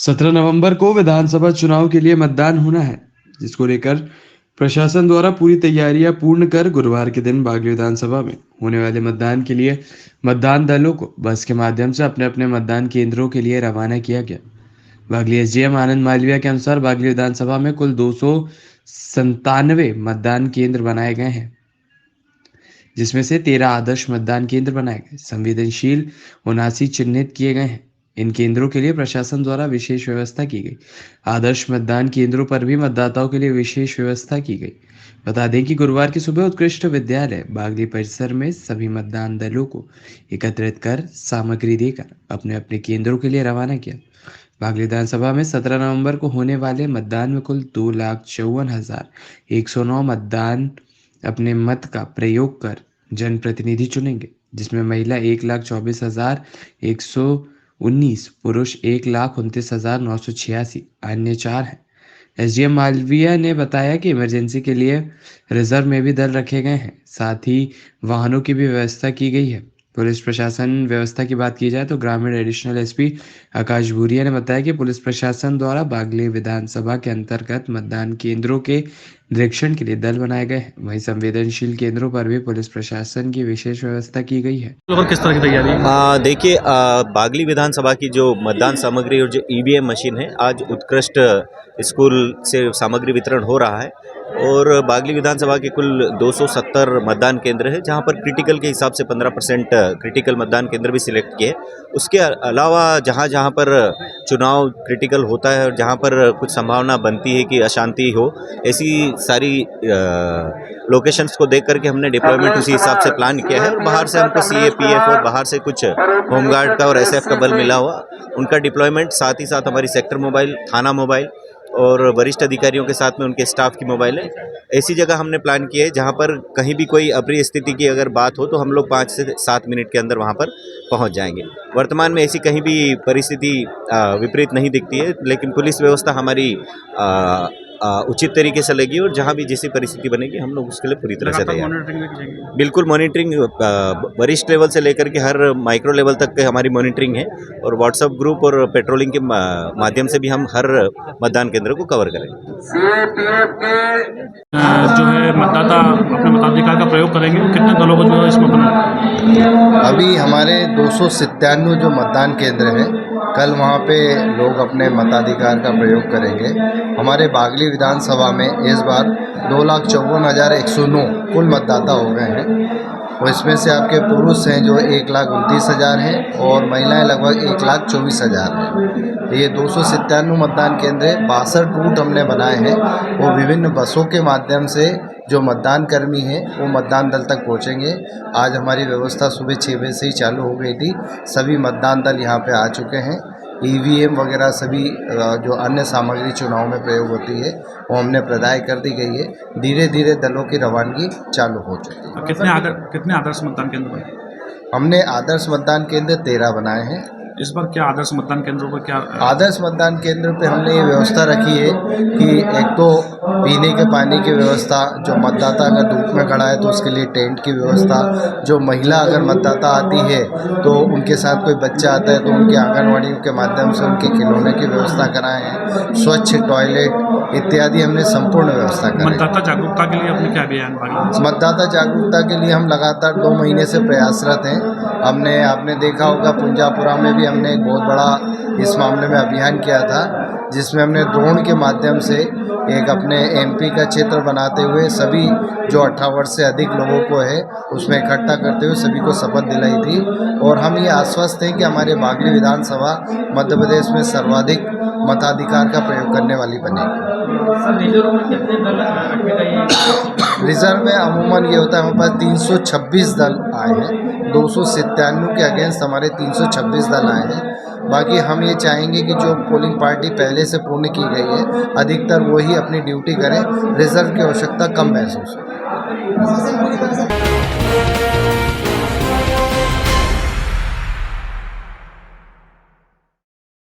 17 नवंबर को विधानसभा चुनाव के लिए मतदान होना है, जिसको लेकर प्रशासन द्वारा पूरी तैयारियां पूर्ण कर गुरुवार के दिन बागली विधानसभा में होने वाले मतदान के लिए मतदान दलों को बस के माध्यम से अपने अपने मतदान केंद्रों के लिए रवाना किया गया। बागली एसडीएम आनंद मालविया के अनुसार बागली विधानसभा में कुल 297 मतदान केंद्र बनाए गए हैं, जिसमें से 13 आदर्श मतदान केंद्र बनाए गए, संवेदनशील 79 चिन्हित किए गए हैं। इन केंद्रों के लिए प्रशासन द्वारा विशेष व्यवस्था की गई। आदर्श मतदान केंद्रों पर भी मतदाताओं के लिए विशेष व्यवस्था की गई। बता दें कि गुरुवार की सुबह उत्कृष्ट विद्यालय बागली परिसर में सभी मतदान दलों को एकत्रित कर सामग्री देकर अपने अपने केंद्रों के लिए रवाना किया। बागली विधानसभा में 17 नवंबर को होने वाले मतदान में कुल 2,54,109 मतदान अपने मत का प्रयोग कर जनप्रतिनिधि चुनेंगे, जिसमें महिला 1,24,119, पुरुष 1,29,986, अन्य 4 हैं। एसडीएम मालविया ने बताया कि इमरजेंसी के लिए रिजर्व में भी दल रखे गए हैं, साथ ही वाहनों की भी व्यवस्था की गई है। पुलिस प्रशासन व्यवस्था की बात की जाए तो ग्रामीण एडिशनल एसपी आकाश भूरिया ने बताया कि पुलिस प्रशासन द्वारा बागली विधानसभा के अंतर्गत मतदान केंद्रों के निरीक्षण के लिए दल बनाए गए हैं। वहीं संवेदनशील केंद्रों पर भी पुलिस प्रशासन की विशेष व्यवस्था की गई है। और किस तरह की तैयारी है? देखिए, बागली विधानसभा की जो मतदान सामग्री और जो ईवीएम मशीन है, आज उत्कृष्ट स्कूल से सामग्री वितरण हो रहा है और बागली विधानसभा के कुल 270 मतदान केंद्र है, जहां पर क्रिटिकल के हिसाब से 15% क्रिटिकल मतदान केंद्र भी सिलेक्ट किए। उसके अलावा जहां जहां पर चुनाव क्रिटिकल होता है और जहां पर कुछ संभावना बनती है कि अशांति हो, ऐसी सारी लोकेशंस को देख करके हमने डिप्लॉयमेंट उसी हिसाब से प्लान किया है। और बाहर से हमको सीएपीएफ और बाहर से कुछ होमगार्ड का और एसएफ का बल मिला हुआ, उनका डिप्लॉयमेंट, साथ ही साथ हमारी सेक्टर मोबाइल, थाना मोबाइल और वरिष्ठ अधिकारियों के साथ में उनके स्टाफ की मोबाइल है। ऐसी जगह हमने प्लान किया है जहां पर कहीं भी कोई अप्रिय स्थिति की अगर बात हो तो हम लोग 5 से 7 मिनट के अंदर वहां पर पहुंच जाएंगे। वर्तमान में ऐसी कहीं भी परिस्थिति विपरीत नहीं दिखती है, लेकिन पुलिस व्यवस्था हमारी उचित तरीके से लगी और जहां भी जैसी परिस्थिति बनेगी हम लोग उसके लिए पूरी तरह से तैयार हैं। बिल्कुल मॉनिटरिंग वरिष्ठ लेवल से लेकर के हर माइक्रो लेवल तक हमारी मॉनिटरिंग है और व्हाट्सएप ग्रुप और पेट्रोलिंग के माध्यम से भी हम हर मतदान केंद्र को कवर करेंगे। जो है मतदाता अपने मताधिकार का प्रयोग करेंगे, कितने दलों को जो है इसमें बनाना? अभी हमारे 297 जो मतदान केंद्र हैं, कल वहाँ पे लोग अपने मताधिकार का प्रयोग करेंगे। हमारे बागली विधानसभा में इस बार 2,54,109 कुल मतदाता हो गए हैं और इसमें से आपके पुरुष हैं जो 1,29,000 हैं और महिलाएं लगभग 1,24,000 हैं। ये 297 मतदान केंद्र है। 62 रूट हमने बनाए हैं वो विभिन्न बसों के माध्यम से जो मतदान कर्मी हैं वो मतदान दल तक पहुंचेंगे। आज हमारी व्यवस्था सुबह 6 बजे से ही चालू हो गई थी। सभी मतदान दल यहाँ पे आ चुके हैं। ईवीएम वगैरह सभी जो अन्य सामग्री चुनाव में प्रयोग होती है वो हमने प्रदाय कर दी गई है। धीरे धीरे दलों की रवानगी चालू हो चुकी है। कितने आदर्श मतदान केंद्र बने? हमने आदर्श मतदान केंद्र 13 बनाए हैं। इस बार क्या आदर्श मतदान केंद्रों पर क्या? आदर्श मतदान केंद्र पे हमने ये व्यवस्था रखी है कि एक तो पीने के पानी की व्यवस्था, जो मतदाता अगर धूप में खड़ा है तो उसके लिए टेंट की व्यवस्था, जो महिला अगर मतदाता आती है तो उनके साथ कोई बच्चा आता है तो उनके आंगनवाड़ी के माध्यम से उनके खिलौने की व्यवस्था कराए हैं। स्वच्छ टॉयलेट इत्यादि हमने संपूर्ण व्यवस्था कराई। मतदाता जागरूकता के लिए अपने क्या अभियान? मतदाता जागरूकता के लिए हम लगातार 2 महीने से प्रयासरत हैं। आपने देखा होगा पुंजापुरा में भी हमने एक बहुत बड़ा इस मामले में अभियान किया था, जिसमें हमने ड्रोन के माध्यम से एक अपने एमपी का चित्र बनाते हुए सभी जो 18 वर्ष से अधिक लोगों को है उसमें इकट्ठा करते हुए सभी को शपथ दिलाई थी। और हम ये आश्वस्त हैं कि हमारे बागली विधानसभा मध्य प्रदेश में सर्वाधिक मताधिकार का प्रयोग करने वाली बनेगी। रिजर्व में अमूमन ये होता है, हमारे पास 326 दल आए हैं। 297 के अगेंस्ट हमारे 326 दल आए हैं। बाकी हम ये चाहेंगे कि जो पोलिंग पार्टी पहले से पूर्ण की गई है अधिकतर वही अपनी ड्यूटी करें, रिजर्व की आवश्यकता कम महसूस हो।